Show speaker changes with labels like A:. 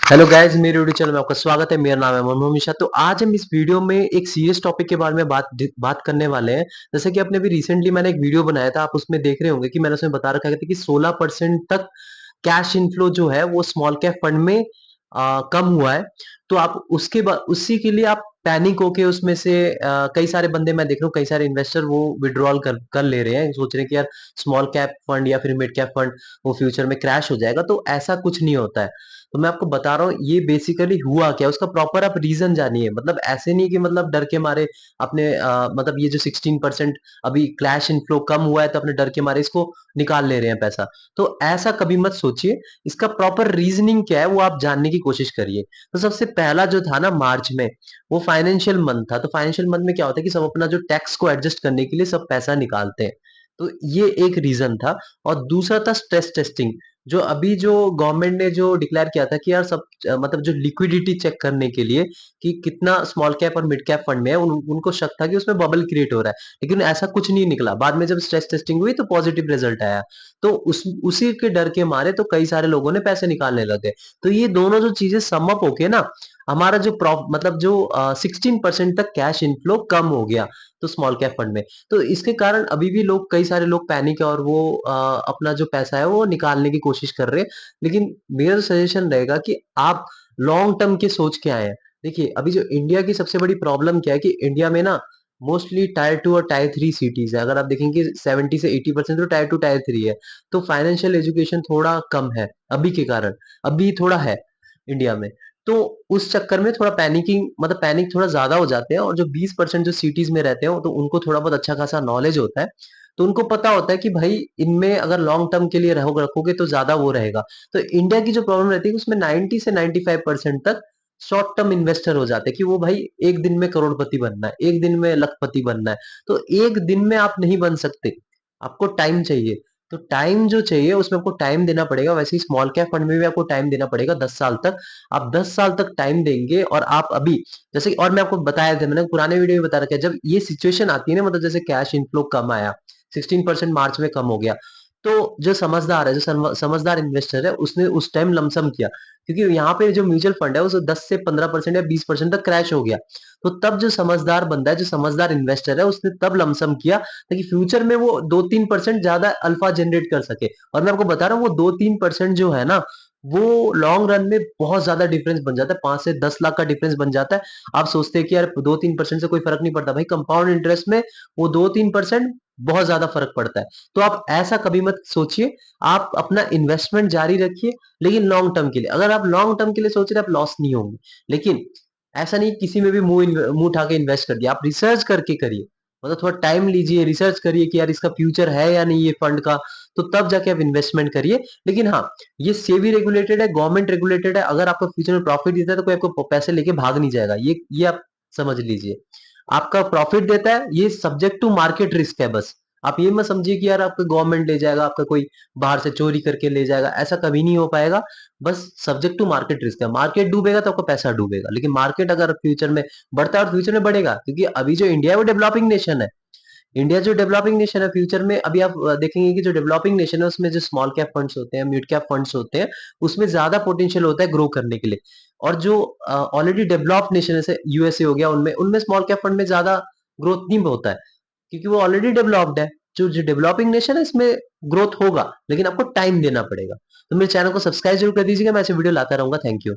A: Hello guys, मेरे YouTube channel में आपका स्वागत है। मेरा नाम है मनमोहन मिश्रा। तो आज हम इस वीडियो में एक सीरियस टॉपिक के बारे में बात करने वाले हैं। जैसे कि आपने भी रिसेंटली मैंने एक वीडियो बनाया था, आप उसमें देख रहे होंगे कि मैंने उसमें बता रखा था कि 16% तक कैश इनफ्लो जो है वो स्मॉल कैप फंड में कम हुआ है। तो आप उसके बाद उसी के लिए आप पैनिक होके उसमें से कई सारे बंदे मैं देख रहा हूँ, कई सारे इन्वेस्टर वो विड्रॉल कर ले रहे हैं, सोच रहे हैं कि यार स्मॉल कैप फंड या फिर मिड कैप फंड वो फ्यूचर में क्रैश हो जाएगा। तो ऐसा कुछ नहीं होता है। तो मैं आपको बता रहा हूँ ये बेसिकली हुआ क्या, उसका प्रॉपर आप रीजन जानिए। मतलब ऐसे नहीं कि मतलब डर के मारे अपने मतलब ये जो 16% अभी क्लैश इनफ्लो कम हुआ है तो अपने डर के मारे इसको निकाल ले रहे हैं पैसा। तो ऐसा कभी मत सोचिए। इसका प्रॉपर रीजनिंग क्या है वो आप जानने की कोशिश करिए। तो सबसे पहला जो था ना, मार्च में वो फाइनेंशियल मंथ था। तो फाइनेंशियल मंथ में क्या होता है कि सब अपना जो टैक्स को एडजस्ट करने के लिए सब पैसा निकालते हैं। तो ये एक रीजन था। और दूसरा था स्ट्रेस टेस्टिंग। जो अभी जो गवर्नमेंट ने जो डिक्लेयर किया था कि यार सब मतलब जो लिक्विडिटी चेक करने के लिए कि कितना स्मॉल कैप और मिड कैप फंड में है, उनको शक था कि उसमें बबल क्रिएट हो रहा है। लेकिन ऐसा कुछ नहीं निकला। बाद में जब स्ट्रेस टेस्टिंग हुई तो पॉजिटिव रिजल्ट आया। तो उसी के डर के मारे तो कई सारे लोगों ने पैसे निकालने लगे। तो ये दोनों जो चीजें सम अप होके ना, हमारा जो मतलब जो 16% तक कैश इनफ्लो कम हो गया तो स्मॉल कैप फंड में। तो इसके कारण अभी भी लोग, कई सारे लोग पैनिक है और वो अपना जो पैसा है वो निकालने की कोशिश कर रहे हैं। लेकिन मेरा सजेशन रहेगा कि आप लॉन्ग टर्म के सोच के आए हैं। देखिए अभी जो इंडिया की सबसे बड़ी प्रॉब्लम क्या है कि इंडिया में ना मोस्टली टायर 2 और टायर 3 सिटीज है। अगर आप देखेंगे 70 से 80% तो टायर 2 टायर 3 है। तो फाइनेंशियल एजुकेशन थोड़ा कम है अभी के कारण, अभी थोड़ा है इंडिया में। तो उस चक्कर में थोड़ा पैनिकिंग, मतलब पैनिक थोड़ा ज्यादा हो जाते हैं। और जो 20% जो सिटीज में रहते हैं तो उनको थोड़ा बहुत अच्छा खासा नॉलेज होता है। तो उनको पता होता है कि भाई इनमें अगर लॉन्ग टर्म के लिए रखोगे तो ज्यादा वो रहेगा। तो इंडिया की जो प्रॉब्लम रहती है उसमें 90 से 95% तक शॉर्ट टर्म इन्वेस्टर हो जाते हैं कि वो भाई एक दिन में करोड़पति बनना है, एक दिन में लखपति बनना है। तो एक दिन में आप नहीं बन सकते, आपको टाइम चाहिए। तो टाइम जो चाहिए उसमें आपको टाइम देना पड़ेगा। वैसे ही स्मॉल कैप फंड में भी आपको टाइम देना पड़ेगा 10 साल तक। आप 10 साल तक टाइम देंगे और आप अभी जैसे और मैं आपको बताया था, मैंने पुराने वीडियो में बता रखा है, जब ये सिचुएशन आती है ना, मतलब जैसे कैश इनफ्लो कम आया, 16% मार्च में कम हो गया, तो जो समझदार है, जो समझदार इन्वेस्टर है, उसने उस टाइम लमसम किया। क्योंकि यहाँ पे जो म्यूचुअल फंड है वो 10 से 15% या 20% तक क्रैश हो गया। तो तब जो समझदार बंदा है, जो समझदार इन्वेस्टर है, उसने तब लमसम किया ताकि फ्यूचर में वो 2-3% ज्यादा अल्फा जनरेट कर सके। और मैं आपको बता रहा हूँ वो 2-3% जो है ना, वो लॉन्ग रन में बहुत ज्यादा डिफरेंस बन जाता है। 5 से 10 लाख का डिफरेंस बन जाता है। आप सोचते हैं कि यार 2-3% से कोई फर्क नहीं पड़ता, भाई कंपाउंड इंटरेस्ट में वो 2-3% बहुत ज्यादा फर्क पड़ता है। तो आप ऐसा कभी मत सोचिए। आप अपना इन्वेस्टमेंट जारी रखिए, लेकिन लॉन्ग टर्म के लिए। अगर आप लॉन्ग टर्म के लिए सोच रहे हैं आप लॉस नहीं होंगे। लेकिन ऐसा नहीं किसी में भी मुंह उठा के इन्वेस्ट कर दिया। आप रिसर्च करके करिए, मतलब थोड़ा टाइम लीजिए, रिसर्च करिए कि यार इसका फ्यूचर है या नहीं ये फंड का। तो तब जाके आप इन्वेस्टमेंट करिए। लेकिन हाँ, ये सेबी रेगुलेटेड है, गवर्नमेंट रेगुलेटेड है। अगर आपको फ्यूचर में प्रॉफिट देता है तो कोई आपको पैसे लेके भाग नहीं जाएगा। ये आप समझ लीजिए। आपका प्रॉफिट देता है, ये सब्जेक्ट टू मार्केट रिस्क है बस। आप ये मत समझिए कि यार आपका गवर्नमेंट ले जाएगा, आपका कोई बाहर से चोरी करके ले जाएगा, ऐसा कभी नहीं हो पाएगा। बस सब्जेक्ट टू मार्केट रिस्क है। मार्केट डूबेगा तो आपका पैसा डूबेगा, लेकिन मार्केट अगर फ्यूचर में बढ़ता है और फ्यूचर में बढ़ेगा, क्योंकि अभी जो इंडिया है वो डेवलपिंग नेशन है। इंडिया जो डेवलपिंग नेशन है, फ्यूचर में अभी आप देखेंगे कि जो डेवलपिंग नेशन है उसमें जो स्मॉल कैप फंड्स होते हैं, मिड कैप फंड्स होते हैं, उसमें ज्यादा पोटेंशियल होता है ग्रो करने के लिए। और जो ऑलरेडी डेवलप्ड नेशन जैसे यूएसए हो गया, उनमें उनमें स्मॉल कैप फंड में ज्यादा ग्रोथ नहीं होता है, क्योंकि वो ऑलरेडी डेवलप्ड है। जो जो डेवलपिंग नेशन है इसमें ग्रोथ होगा, लेकिन आपको टाइम देना पड़ेगा। तो मेरे चैनल को सब्सक्राइब जरूर कर दीजिएगा, मैं ऐसे वीडियो लाता रहूंगा। Thank you.